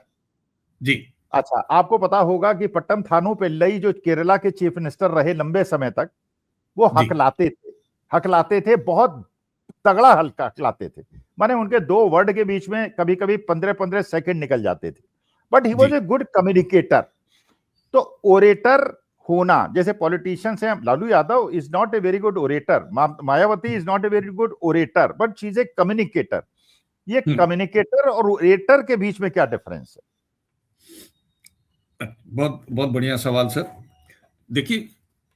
जी अच्छा, आपको पता होगा कि पट्टम थानू पिल्लई जो केरला के चीफ मिनिस्टर रहे लंबे समय तक, वो जी हकलाते थे, बहुत तगड़ा हल्का हकलाते थे। माने उनके दो वर्ड के बीच में कभी कभी 15-15 सेकंड निकल जाते थे, बट ही वॉज जी ए गुड कम्युनिकेटर। तो ओरेटर होना, जैसे पॉलिटिशियंस हैं, Lalu Yadav is not a very good orator, Mayawati is not a very good orator, but she is a communicator. ये हम्म कम्युनिकेटर और ओरेटर के बीच में क्या डिफरेंस बहुत बहुत बढ़िया सवाल सर। देखिए,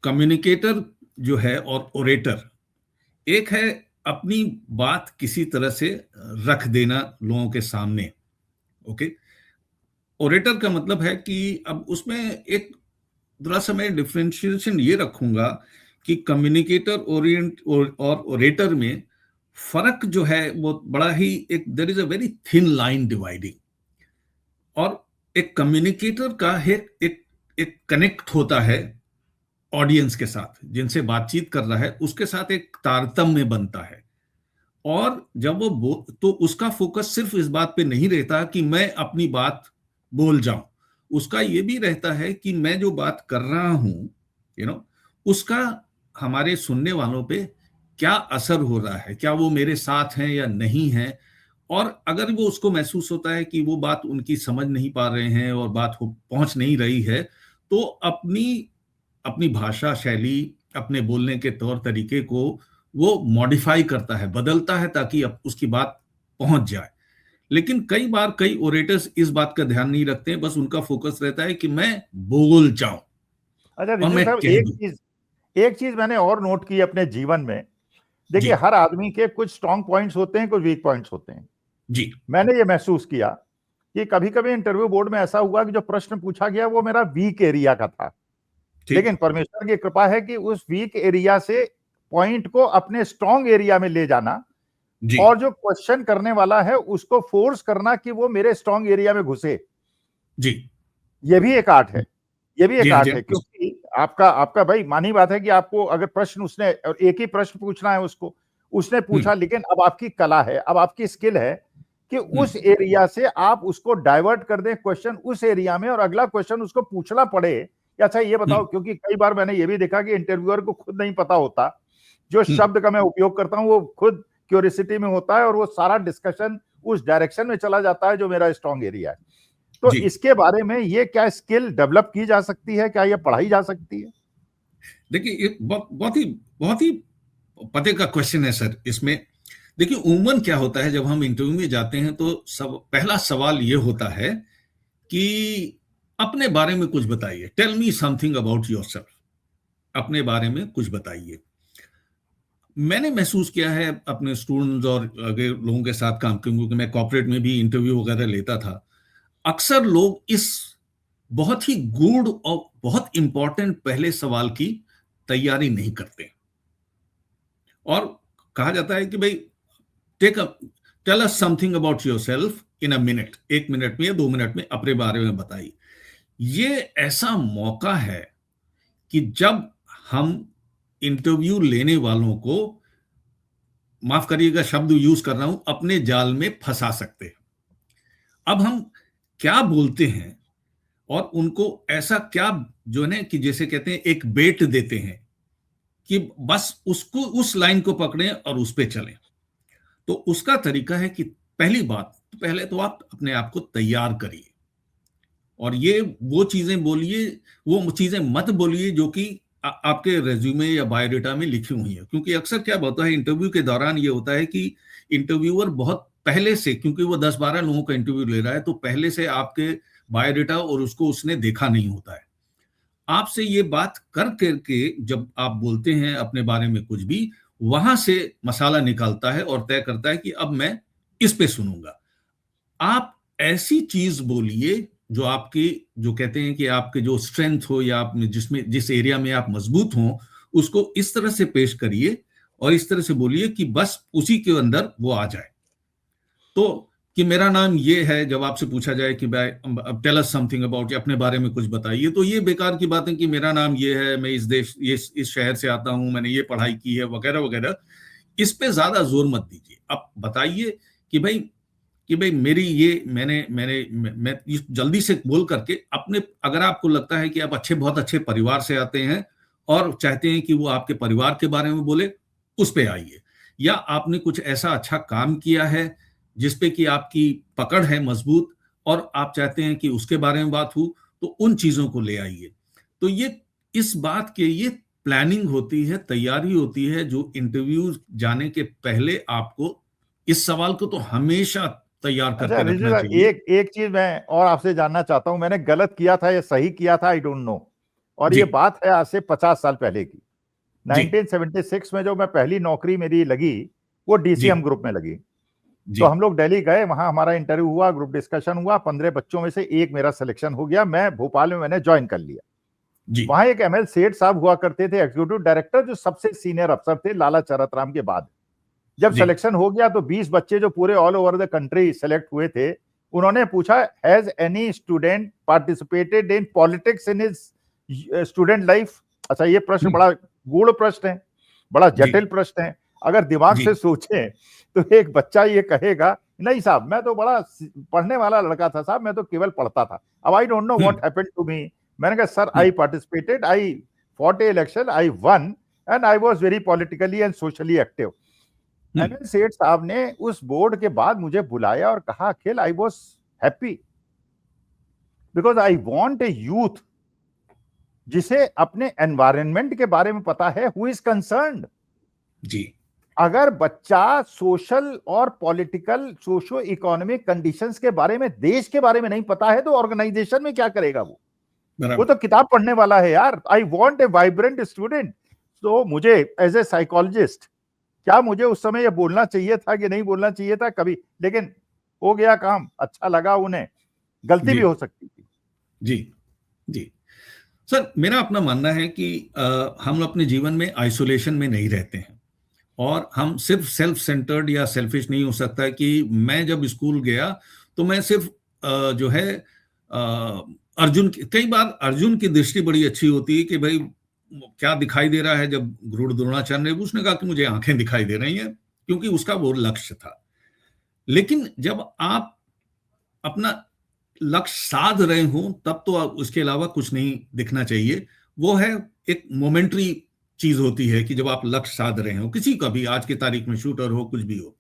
कम्युनिकेटर जो है और ओरेटर, एक है अपनी बात किसी तरह से रख देना लोगों के सामने। ओके, ओरेटर का मतलब है कि अब उसमें एक थोड़ा सा मैं डिफरेंशिएशन ये रखूंगा कि कम्युनिकेटर ओरिएंट और ओरेटर में फर्क जो है वो बड़ा ही, एक there is a very thin line dividing. और एक कम्युनिकेटर का है एक कनेक्ट होता है ऑडियंस के साथ, जिनसे बातचीत कर रहा है उसके साथ एक तारतम्य बनता है। और जब तो उसका फोकस सिर्फ इस बात पे नहीं रहता कि मैं अपनी बात बोल जाऊं, उसका ये भी रहता है कि मैं जो बात कर रहा हूं, उसका हमारे सुनने वालों पे क्या असर हो रहा है, क्या वो मेरे साथ हैं या नहीं है। और अगर वो उसको महसूस होता है कि वो बात उनकी समझ नहीं पा रहे हैं और बात पहुंच नहीं रही है, तो अपनी अपनी भाषा शैली, अपने बोलने के तौर तरीके को वो मॉडिफाई करता है, बदलता है, ताकि अब उसकी बात पहुंच जाए। लेकिन कई बार कई ओरेटर्स इस बात का ध्यान नहीं रखते हैं, बस उनका फोकस रहता है कि मैं बोल जाऊं अच्छा और ऋषि मैं साहब, कह दूं। एक चीज मैंने और नोट की अपने जीवन में। जी देखिए, हर आदमी के कुछ स्ट्रांग पॉइंट्स होते हैं, कुछ वीक पॉइंट्स होते हैं। जी मैंने ये महसूस किया कि कभी कभी इंटरव्यू बोर्ड में ऐसा हुआ कि जो प्रश्न पूछा गया वो मेरा वीक एरिया का था, ठीक। लेकिन परमेश्वर की कृपा है कि उस वीक एरिया से पॉइंट को अपने स्ट्रांग एरिया में ले जाना, जी और जो क्वेश्चन करने वाला है उसको फोर्स करना कि वो मेरे स्ट्रांग एरिया में घुसे। जी ये भी एक आर्ट है, ये भी जी एक हाँ जी आर्ट है, क्योंकि आपका आपका भाई मानी बात है कि आपको अगर प्रश्न उसने, और एक ही प्रश्न पूछना है उसको, उसने हम्म पूछा, लेकिन अब आपकी कला है, अब आपकी स्किल है कि उस हम्म एरिया से आप उसको डाइवर्ट कर दें क्वेश्चन उस एरिया में, और अगला क्वेश्चन उसको पूछना पड़े कि अच्छा ये बताओ, हम्म क्योंकि कई बार मैंने ये भी देखा कि इंटरव्यूअर को खुद नहीं पता होता, जो हम्म शब्द का मैं उपयोग करता हूं वो खुद क्यूरियोसिटी में होता है, और वो सारा डिस्कशन उस डायरेक्शन में चला जाता है जो मेरा स्ट्रांग एरिया है। तो जी। इसके बारे में ये क्या स्किल डेवलप की जा सकती है, क्या ये पढ़ाई जा सकती है? देखिए, ये बहुत ही पते का क्वेश्चन है सर। इसमें देखिए, उमूमन क्या होता है, जब हम इंटरव्यू में जाते हैं तो पहला सवाल ये होता है कि अपने बारे में कुछ बताइए, tell me something about yourself, अपने बारे में कुछ बताइए। मैंने महसूस किया है अपने स्टूडेंट्स और अगर लोगों के साथ काम, क्योंकि मैं कॉर्पोरेट में भी इंटरव्यू वगैरह लेता था, अक्सर लोग इस बहुत ही गूढ़ और बहुत इंपॉर्टेंट पहले सवाल की तैयारी नहीं करते। और कहा जाता है कि भाई, take a tell us something about yourself in a minute, 1 minute में या 2 मिनट में अपने बारे में बताइए। ये ऐसा मौका है कि जब हम इंटरव्यू लेने वालों को, माफ करिएगा शब्द यूज कर रहा हूं, अपने जाल में फंसा सकते हैं। अब हम क्या बोलते हैं और उनको ऐसा क्या, जो है कि जैसे कहते हैं एक बेट देते हैं कि बस उसको, उस लाइन को पकड़ें और उस पे चलें। तो उसका तरीका है कि पहली बात, पहले तो आप अपने आप को तैयार करिए, और ये वो चीजें बोलिए, वो चीजें मत बोलिए जो कि आपके रेज्यूमे या बायोडाटा में लिखी हुई है। क्योंकि अक्सर क्या होता है इंटरव्यू के दौरान, ये होता है कि इंटरव्यूअर बहुत पहले से, क्योंकि वो 10-12 लोगों का इंटरव्यू ले रहा है, तो पहले से आपके बायोडाटा और उसको उसने देखा नहीं होता है। आपसे ये बात कर करके जब आप बोलते हैं अपने बारे में कुछ भी, वहां से मसाला निकालता है और तय करता है कि अब मैं इस पे सुनूंगा। आप ऐसी चीज बोलिए जो आपकी, जो कहते हैं कि आपके जो स्ट्रेंथ हो, या आप जिसमें जिस एरिया में आप मजबूत हो, उसको इस तरह से पेश करिए और इस तरह से बोलिए कि बस उसी के अंदर वो आ जाए। तो कि मेरा नाम ये है, जब आपसे पूछा जाए कि भाई अब टेल अस समथिंग अबाउट, अपने बारे में कुछ बताइए, तो ये बेकार की बात है कि मेरा नाम ये है, मैं इस देश, ये इस शहर से आता हूं, मैंने ये पढ़ाई की है, वगैरह वगैरह। इस पे ज्यादा जोर मत दीजिए। अब बताइए कि भाई, कि भाई मेरी ये मैं जल्दी से बोल करके अपने, अगर आपको लगता है कि आप बहुत अच्छे परिवार से आते हैं और चाहते हैं कि वो आपके परिवार के बारे में बोले, उस पे आइए। या आपने कुछ ऐसा अच्छा काम किया है जिसपे कि आपकी पकड़ है मजबूत और आप चाहते हैं कि उसके बारे में बात हो, तो उन चीजों को ले आइए। तो ये इस बात के ये प्लानिंग होती है, तैयारी होती है, जो इंटरव्यू जाने के पहले आपको इस सवाल को तो हमेशा तैयार अच्छा करके ऋषि रखना साहब, चाहिए। एक चीज मैं और आपसे जानना चाहता हूं, मैंने गलत किया था या सही किया था, आई डोंट नो। और जी ये बात है आज से 50 साल पहले की। जी 1976 में जो मैं पहली नौकरी मेरी लगी, वो जी डीसीएम ग्रुप में लगी। तो जी हम लोग दिल्ली गए, वहां हमारा इंटरव्यू हुआ, ग्रुप डिस्कशन हुआ, 15 बच्चों में से एक मेरा सिलेक्शन हो गया, मैं भोपाल में मैंने ज्वाइन कर लिया। जी वहां एक एमएल सेठ साहब हुआ करते थे, एग्जीक्यूटिव डायरेक्टर, जो सबसे सीनियर अफसर थे लाला चरत राम के बाद। जब जी सिलेक्शन हो गया तो 20 बच्चे जो पूरे all over the country select हुए थे, उन्होंने पूछा, has any student participated in politics in his student life? अच्छा, ये प्रश्न बड़ा गूढ़ प्रश्न है, बड़ा जी जटिल प्रश्न है। अगर दिमाग जी से सोचें तो एक बच्चा ये कहेगा, नहीं साहब, मैं तो बड़ा पढ़ने वाला लड़का था साहब, मैं तो केवल पढ़ता था। अब I don't know what happened to me. मैंने कहा, sir, I participated, I fought a election, I won, and I was very politically and socially active. M N Seth साहब ने उस बोर्ड के बाद मुझे बुलाया और कहा, Akhil, I was happy because I want a youth जिसे अपने एनवायरनमेंट के बारे में पता है, हु इज कंसर्न्ड। जी अगर बच्चा सोशल और पॉलिटिकल सोशो इकोनॉमिक कंडीशंस के बारे में, देश के बारे में नहीं पता है, तो ऑर्गेनाइजेशन में क्या करेगा वो तो किताब पढ़ने वाला है यार। आई वांट ए वाइब्रेंट स्टूडेंट। तो मुझे एज ए साइकोलॉजिस्ट, क्या मुझे उस समय ये बोलना चाहिए था कि नहीं बोलना चाहिए था कभी, लेकिन हो गया काम, अच्छा लगा उन्हें, गलती भी जी हो सकती थी। जी जी सर, मेरा अपना मानना है कि हम अपने जीवन में आइसोलेशन में नहीं रहते हैं और हम सिर्फ सेल्फ सेंटर्ड या सेल्फिश नहीं हो सकता है कि मैं जब स्कूल गया तो मैं सिर्फ जो है कई बार अर्जुन की दृष्टि बड़ी अच्छी होती है कि भाई क्या दिखाई दे रहा है। जब गुरु द्रोणाचार्य ने, उसने कहा कि मुझे आंखें दिखाई दे रही हैं, क्योंकि उसका वो लक्ष्य था। लेकिन जब आप अपना लक्ष्य साध रहे हो तब तो उसके अलावा कुछ नहीं दिखना चाहिए। वो है एक मोमेंट्री चीज होती है कि जब आप लक्ष्य साध रहे हो, किसी का भी, आज की तारीख में शूटर हो, कुछ भी हो।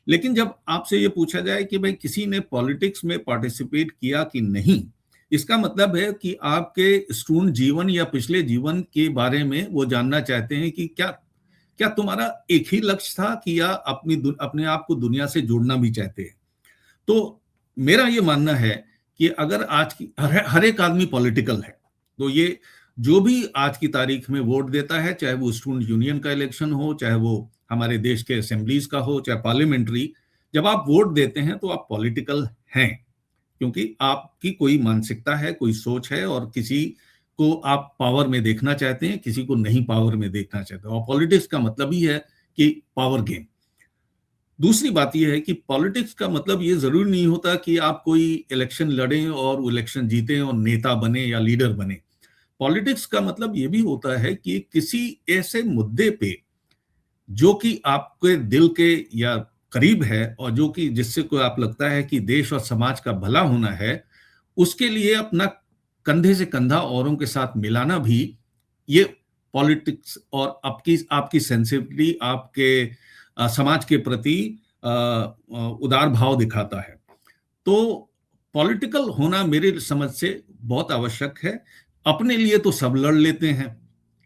लेकिन जब आपसे ये पूछा जाए कि भाई किसी ने पॉलिटिक्स में पार्टिसिपेट किया कि नहीं, इसका मतलब है कि आपके स्टूडेंट जीवन या पिछले जीवन के बारे में वो जानना चाहते हैं कि क्या क्या तुम्हारा एक ही लक्ष्य था कि या अपने आप को दुनिया से जोड़ना भी चाहते हैं। तो मेरा ये मानना है कि अगर आज की हर एक आदमी पॉलिटिकल है, तो ये जो भी आज की तारीख में वोट देता है, चाहे वो स्टूडेंट यूनियन का इलेक्शन हो, चाहे वो हमारे देश के असेंबलीज का हो, चाहे पार्लियामेंट्री, जब आप वोट देते हैं तो आप पॉलिटिकल हैं, क्योंकि आपकी कोई मानसिकता है, कोई सोच है और किसी को आप पावर में देखना चाहते हैं, किसी को नहीं पावर में देखना चाहते हैं। और पॉलिटिक्स का मतलब ही है कि पावर गेम। दूसरी बात यह है कि पॉलिटिक्स का मतलब ये जरूरी नहीं होता कि आप कोई इलेक्शन लड़ें और वो इलेक्शन जीतें और नेता बने या लीडर बने। पॉलिटिक्स का मतलब ये भी होता है कि किसी ऐसे मुद्दे पे जो कि आपके दिल के या करीब है और जो कि जिससे को आप लगता है कि देश और समाज का भला होना है, उसके लिए अपना कंधे से कंधा औरों के साथ मिलाना भी ये पॉलिटिक्स और आपकी आपकी सेंसिटिविटी, आपके समाज के प्रति उदार भाव दिखाता है। तो पॉलिटिकल होना मेरे समझ से बहुत आवश्यक है। अपने लिए तो सब लड़ लेते हैं,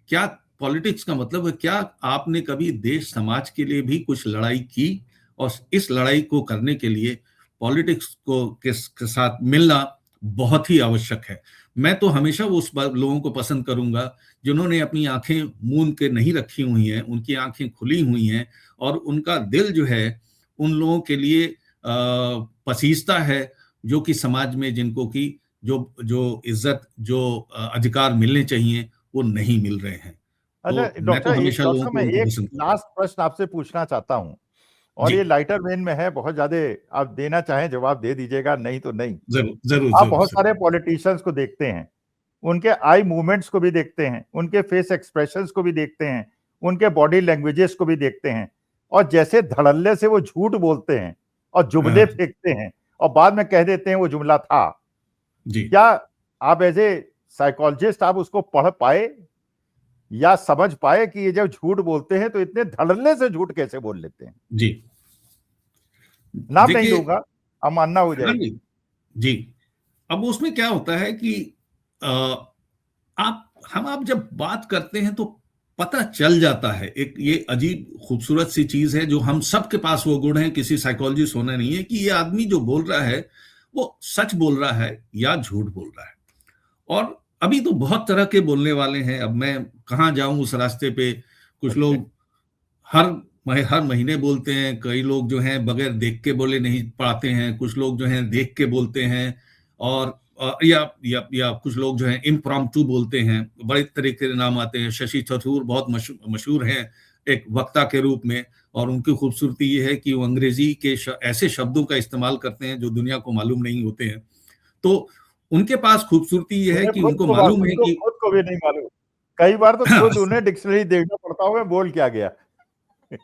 क्या पॉलिटिक्स का मतलब है क्या आपने कभी देश समाज के लिए भी कुछ लड़ाई की? और इस लड़ाई को करने के लिए पॉलिटिक्स को के साथ मिलना बहुत ही आवश्यक है। मैं तो हमेशा उस लोगों को पसंद करूंगा जिन्होंने अपनी आंखें मूंद के नहीं रखी हुई हैं, उनकी आंखें खुली हुई हैं और उनका दिल जो है उन लोगों के लिए पसीजता है, जो कि समाज में जिनको की जो जो इज्जत, जो अधिकार मिलने चाहिए, वो नहीं मिल रहे हैं। अच्छा तो मैं तो डॉक्टर हमेशा लोगों को मैं उनको एक पसंद करता हूँ। लास्ट प्रश्न आपसे पूछना चाहता हूं, और जी, ये लाइटर वेन में है, बहुत ज्यादा आप देना चाहें जवाब दे दीजिएगा, नहीं तो नहीं। ज़रूर, ज़रूर, आप ज़रूर बहुत सर। सारे पॉलिटिशियंस को देखते हैं, उनके आई मूवमेंट्स को भी देखते हैं, उनके फेस एक्सप्रेशंस को भी देखते हैं, उनके बॉडी लैंग्वेजेस को भी देखते हैं, और जैसे धड़ल्ले से वो झूठ बोलते हैं, और जुमले फेंकते हैं और बाद में कह देते हैं वो जुमला था। जी। क्या आप एज ए साइकोलॉजिस्ट आप उसको पढ़ पाए या समझ पाए कि ये जब झूठ बोलते हैं तो इतने धड़ल्ले से झूठ कैसे बोल लेते हैं? जी, नाम नहीं देखिए, दूंगा, अमानना हो हाँ जाएगी। जी, जी। अब उसमें क्या होता है कि आप जब बात करते हैं तो पता चल जाता है, एक ये अजीब खूबसूरत सी चीज है जो हम सबके पास वो गुण है, किसी साइकोलॉजिस्ट होना नहीं है, कि ये आदमी जो बोल रहा है वो सच बोल रहा है या झूठ बोल रहा है। और अभी तो बहुत तरह के बोलने वाले हैं, अब मैं कहाँ जाऊं उस रास्ते पे। कुछ लोग हर हर महीने बोलते हैं, कई लोग जो हैं बगैर देख के बोले नहीं पाते हैं, कुछ लोग जो हैं देख के बोलते हैं, और या कुछ लोग जो हैं इम्प्रॉम्प्टू बोलते हैं। बड़े तरीके के नाम आते हैं। शशि थरूर बहुत मशहूर हैं एक वक्ता के रूप में, और उनकी खूबसूरती ये है कि वो अंग्रेजी के ऐसे शब्दों का इस्तेमाल करते हैं जो दुनिया को मालूम नहीं होते हैं। तो उनके पास खूबसूरती ये है उन्हें कि उनको मालूम है कि खुद को भी नहीं मालूम। कई बार तो खुद उन्हें डिक्शनरी देखना पड़ता होगा बोल क्या गया।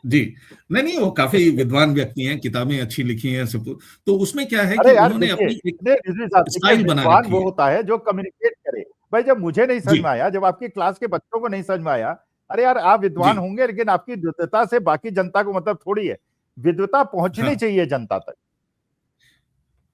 जी, नहीं, वो काफ़ी विद्वान व्यक्ति हैं, किताबें अच्छी लिखी हैं सब। तो उसमें क्या है कि अरे यार उन्होंने देखिए, अपनी एक रिजवी साहब देखिए, स्टाइल बना विद्वान रखी वो है। होता है जो कम्युनिकेट करे। भाई जब मुझे नहीं समझ जी, में आया, जब आपकी क्लास के बच्चों को नहीं समझ में आया, अरे यार आप विद्वान जी, होंगे लेकिन आपकी विद्वता से बाकी जनता को मतलब थोड़ी है। विद्वता पहुंचनी हाँ। चाहिए जनता तक।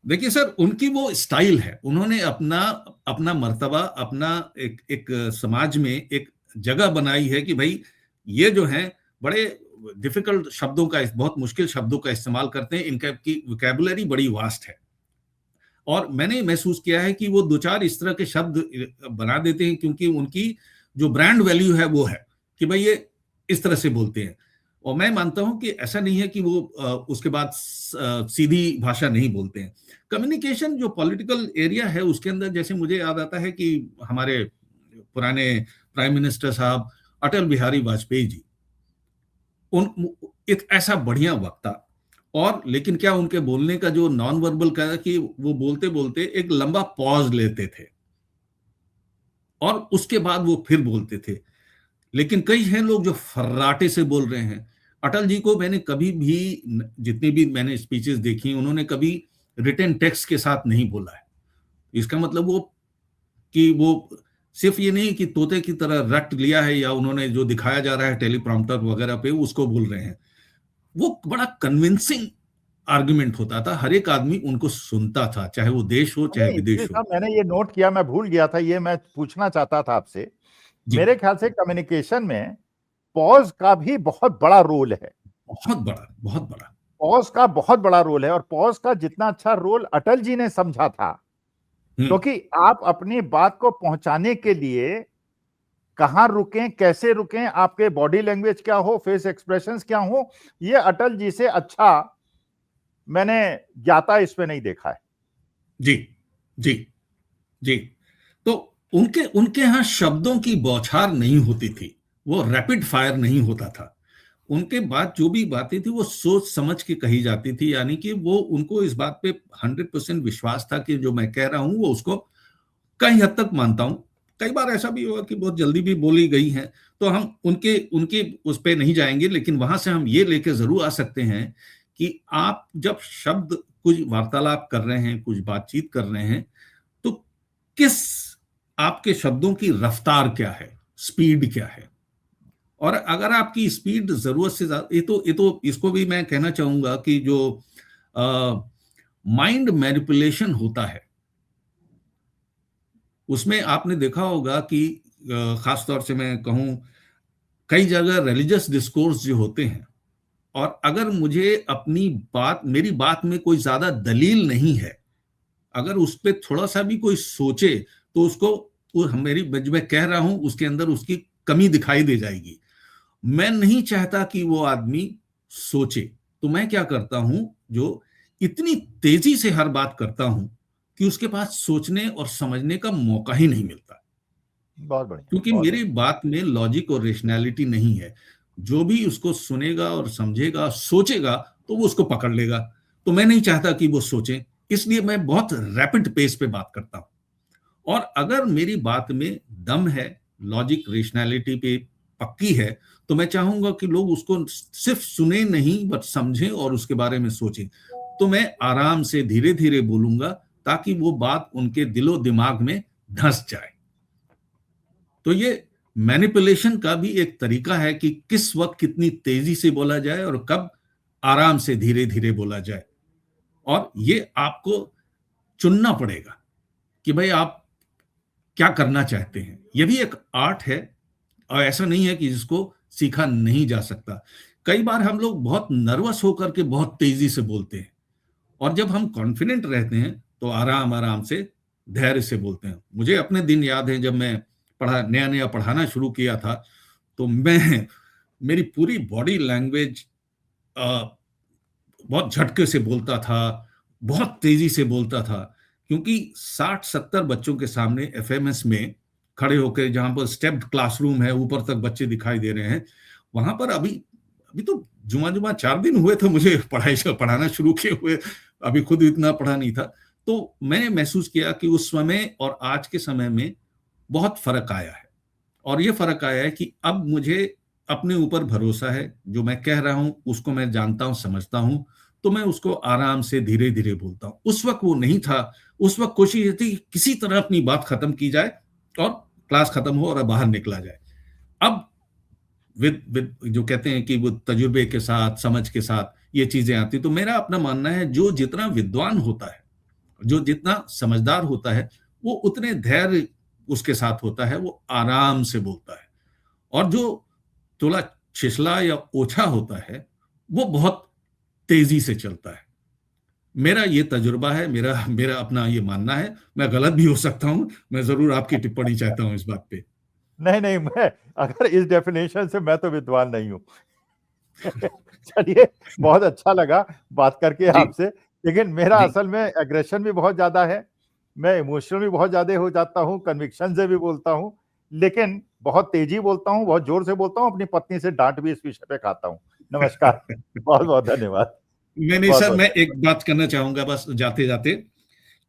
देखिए सर, उनकी वो स्टाइल है। उन्होंने अपना अपना मर्तबा, अपना एक एक समाज में एक जगह बनाई है कि भई ये जो हैं बड़े डिफिकल्ट शब्दों का, बहुत मुश्किल शब्दों का इस्तेमाल करते हैं। इनका की वोकैब्युलरी बड़ी वास्ट है। और मैंने महसूस किया है कि वो 2-4 इस तरह के शब्द बना देते हैं क्योंकि उनकी जो ब्रांड वैल्यू है वो है कि भाई ये इस तरह से बोलते हैं। और मैं मानता हूं कि ऐसा नहीं है कि वो उसके बाद सीधी भाषा नहीं बोलते हैं। कम्युनिकेशन जो पॉलिटिकल एरिया है उसके अंदर, जैसे मुझे याद आता है कि हमारे पुराने प्राइम मिनिस्टर साहब अटल बिहारी वाजपेयी जी, उन एक ऐसा बढ़िया वक्ता, और लेकिन क्या उनके बोलने का जो नॉन वर्बल का कि वो बोलते बोलते एक लंबा पॉज लेते थे और उसके बाद वो फिर बोलते थे। लेकिन कई हैं लोग जो फर्राटे से बोल रहे हैं। अटल जी को मैंने कभी भी, जितनी भी मैंने स्पीचेस देखी, उन्होंने कभी रिटन टेक्स्ट के साथ नहीं बोला है। इसका मतलब वो कि वो सिर्फ ये नहीं कि तोते की तरह रट लिया है या उन्होंने जो दिखाया जा रहा है टेलीप्रॉम्प्टर वगैरह पे उसको बोल रहे हैं। वो बड़ा कन्विंसिंग आर्गुमेंट होता था, हर एक आदमी उनको सुनता था, चाहे वो देश हो चाहे नहीं इसलिए विदेश हो। साहब मैंने ये नोट किया, मैं भूल गया था, ये मैं पूछना चाहता था आपसे। जी, मेरे ख्याल से कम्युनिकेशन में पॉज का भी बहुत बड़ा रोल है। बहुत बड़ा, बहुत बड़ा। पॉज का बहुत बड़ा रोल है और पॉज का जितना अच्छा रोल अटल जी ने समझा था, हम्म, क्योंकि आप अपनी बात को पहुंचाने के लिए कहां रुकें, कैसे रुकें, आपके बॉडी लैंग्वेज क्या हो, फेस एक्सप्रेशंस क्या हो, ये अटल जी से अच्छा मैंने ज्ञाता इसमें नहीं देखा है। जी, जी, जी। तो उनके उनके यहाँ शब्दों की बौछार नहीं होती थी, वो रैपिड फायर नहीं होता था। उनके बाद जो भी बातें थी वो सोच समझ के कही जाती थी, यानी कि वो उनको इस बात पे 100% विश्वास था कि जो मैं कह रहा हूं वो उसको कई हद तक मानता हूं। कई बार ऐसा भी हुआ कि बहुत जल्दी भी बोली गई हैं, तो हम उनके उनके उस पे नहीं जाएंगे, लेकिन वहां से हम ये लेके जरूर आ सकते हैं कि आप जब शब्द कुछ वार्तालाप कर रहे हैं, कुछ बातचीत कर रहे हैं, तो किस आपके शब्दों की रफ्तार क्या है, स्पीड क्या है। और अगर आपकी स्पीड जरूरत से ज्यादा, ये तो इसको भी मैं कहना चाहूंगा कि जो माइंड मैनिपुलेशन होता है उसमें आपने देखा होगा कि खास तौर से मैं कहूं, कई जगह रिलीजियस डिस्कोर्स जो होते हैं, और अगर मुझे अपनी बात, मेरी बात में कोई ज्यादा दलील नहीं है, अगर उस पर थोड़ा सा भी कोई सोचे तो उसको मेरी जो मैं कह रहा हूं उसके अंदर उसकी कमी दिखाई दे जाएगी। मैं नहीं चाहता कि वो आदमी सोचे, तो मैं क्या करता हूं, जो इतनी तेजी से हर बात करता हूं कि उसके पास सोचने और समझने का मौका ही नहीं मिलता, बहुत बढ़िया, क्योंकि बहुत मेरी बढ़िया। बात में लॉजिक और रेशनैलिटी नहीं है। जो भी उसको सुनेगा और समझेगा, सोचेगा, तो वो उसको पकड़ लेगा। तो मैं नहीं चाहता कि वो सोचे, इसलिए मैं बहुत रैपिड पेस पे बात करता हूं। और अगर मेरी बात में दम है, लॉजिक रेशनैलिटी पे पक्की है, तो मैं चाहूंगा कि लोग उसको सिर्फ सुने नहीं बट समझें और उसके बारे में सोचें। तो मैं आराम से धीरे धीरे बोलूंगा ताकि वो बात उनके दिलो दिमाग में धंस जाए। तो ये मैनिपुलेशन का भी एक तरीका है कि किस वक्त कितनी तेजी से बोला जाए और कब आराम से धीरे धीरे बोला जाए। और ये आपको चुनना पड़ेगा कि भाई आप क्या करना चाहते हैं। ये भी एक आर्ट है और ऐसा नहीं है कि जिसको सीखा नहीं जा सकता। कई बार हम लोग बहुत नर्वस होकर के बहुत तेजी से बोलते हैं और जब हम कॉन्फिडेंट रहते हैं तो आराम आराम से धैर्य से बोलते हैं। मुझे अपने दिन याद है जब मैं नया नया पढ़ाना शुरू किया था तो मेरी पूरी बॉडी लैंग्वेज बहुत झटके से बोलता था, बहुत तेजी से बोलता था, क्योंकि 60-70 बच्चों के सामने एफएमएस में खड़े होकर, जहां पर स्टेप्ड क्लासरूम है, ऊपर तक बच्चे दिखाई दे रहे हैं, वहां पर अभी तो जुमा 4 दिन हुए थे मुझे पढ़ाना शुरू किए हुए, अभी खुद इतना पढ़ा नहीं था। तो मैंने महसूस किया कि उस समय और आज के समय में बहुत फर्क आया है। और ये फर्क आया है कि अब मुझे अपने ऊपर भरोसा है, जो मैं कह रहा हूं उसको मैं जानता हूं, समझता हूं, तो मैं उसको आराम से धीरे धीरे बोलता हूं। उस वक्त वो नहीं था। उस वक्त कोशिश थी किसी तरह अपनी बात खत्म की जाए और क्लास खत्म हो और बाहर निकला जाए। अब विद जो कहते हैं कि वो तजुर्बे के साथ, समझ के साथ ये चीजें आती। तो मेरा अपना मानना है जो जितना विद्वान होता है, जो जितना समझदार होता है, वो उतने धैर्य उसके साथ होता है, वो आराम से बोलता है। और जो थोड़ा छिछला या ओछा होता है वो बहुत तेजी से चलता है। मेरा ये तजुर्बा है, मेरा अपना ये मानना है। मैं गलत भी हो सकता हूं, मैं जरूर आपकी टिप्पणी चाहता हूं इस बात पे। नहीं, मैं अगर इस डेफिनेशन से मैं तो विद्वान नहीं हूं। चलिए, बहुत अच्छा लगा बात करके आपसे, लेकिन मेरा जी। असल में एग्रेशन भी बहुत ज्यादा है, मैं इमोशनल भी बहुत ज्यादा हो जाता हूं, कन्विक्शन से भी बोलता हूं, लेकिन बहुत तेजी बोलता हूं, बहुत जोर से बोलता हूं, अपनी पत्नी से डांट भी इस विषय पे खाता हूं। नमस्कार, बहुत बहुत धन्यवाद। नहीं बहुत सर, बहुत मैं एक बात करना चाहूंगा बस जाते जाते,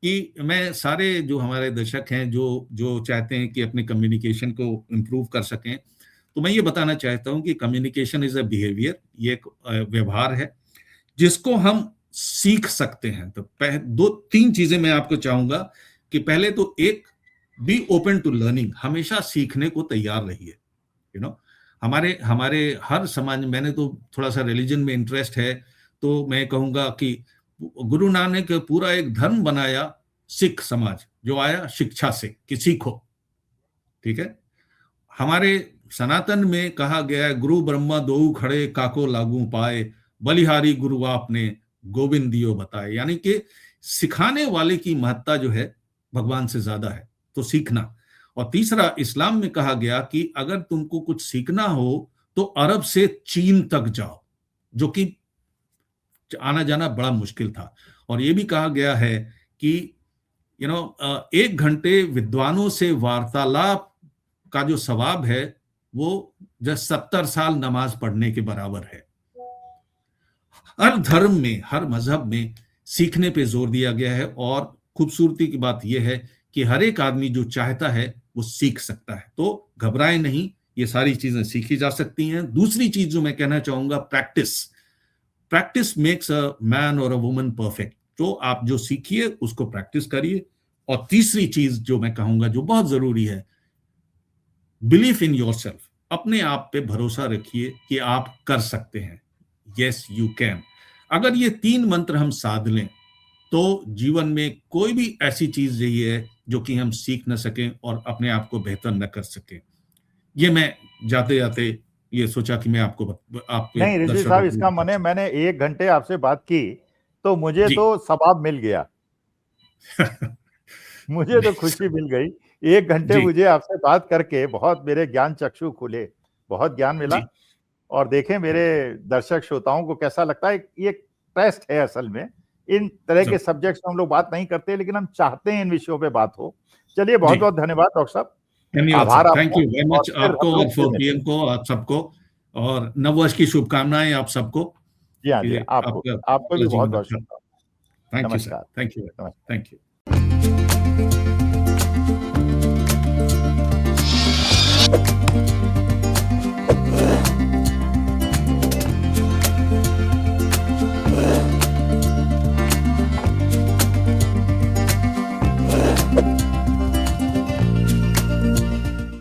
कि मैं सारे जो हमारे दर्शक हैं जो चाहते हैं कि अपने कम्युनिकेशन को इम्प्रूव कर सकें, तो मैं ये बताना चाहता हूं कि कम्युनिकेशन इज अ बिहेवियर, ये एक व्यवहार है जिसको हम सीख सकते हैं। तो 2-3 चीजें मैं आपको चाहूंगा कि पहले तो एक, बी ओपन टू लर्निंग, हमेशा सीखने को तैयार रहिए। हमारे हमारे हर समाज, मैंने तो थोड़ा सा रिलीजन में इंटरेस्ट है, तो मैं कहूंगा कि गुरु नानक पूरा एक धर्म बनाया सिख समाज, जो आया शिक्षा से कि सीखो। ठीक है। हमारे सनातन में कहा गया है, गुरु ब्रह्मा दोऊ खड़े काको लागू पाए, बलिहारी गुरु आपने गोविंद दियो बताए। यानी कि सिखाने वाले की महत्ता जो है भगवान से ज्यादा है, तो सीखना। और तीसरा, इस्लाम में कहा गया कि अगर तुमको कुछ सीखना हो तो अरब से चीन तक जाओ, जो कि आना जाना बड़ा मुश्किल था। और ये भी कहा गया है कि 1 घंटे विद्वानों से वार्तालाप का जो सवाब है वो 70 साल नमाज पढ़ने के बराबर है। हर धर्म में, हर मजहब में सीखने पे जोर दिया गया है। और खूबसूरती की बात यह है कि हर एक आदमी जो चाहता है वो सीख सकता है। तो घबराएं नहीं, ये सारी चीजें सीखी जा सकती हैं। दूसरी चीज जो मैं कहना चाहूंगा, प्रैक्टिस मेक्स अ मैन और अ वुमन परफेक्ट। तो आप जो सीखिए उसको प्रैक्टिस करिए। और तीसरी चीज जो मैं कहूंगा, जो बहुत जरूरी है, बिलीव इन योरसेल्फ, अपने आप पे भरोसा रखिए कि आप कर सकते हैं। Yes you can. अगर ये 3 मंत्र हम साध लें तो जीवन में कोई भी ऐसी चीज नहीं है जो कि हम सीख न सकें और अपने आप को बेहतर न कर सकें। ये मैं जाते जाते ये सोचा कि मैं आपके नहीं ऋषि दर्शकों साहब, को इसका बता माने सकूं। मैंने 1 घंटे आपसे बात की तो मुझे जी। तो सवाब मिल गया, मुझे तो खुशी मिल गई। 1 घंटे जी। मुझे आपसे बात करके बहुत मेरे ज्ञान चक्षु खुले, बहुत ज्ञान मिला। जी। और देखें मेरे दर्शक श्रोताओं को कैसा लगता है। ये टेस्ट है असल में, इन तरह के जरूर। सब्जेक्ट्स हम लोग बात नहीं करते, लेकिन हम चाहते हैं इन विषयों पे बात हो। चलिए, बहुत जी, बहुत धन्यवाद डॉक्टर साहब, धन्यवाद आभार सर, थैंक आपका। यू वेरी और मच फिर आपको हम लोग और फिर फॉर मिलेंगे। पीएम को, आप सबको, और नववर्ष की शुभकामनाएं आप सबको जी हाँ, जी कि हाँ, आपको आपका आपको भी बहुत जीवन बहुत अच्छा। शुभकामनाएं। थैंक यू सर, नमस्कार। थैंक यू, नमस्कार। Thank you.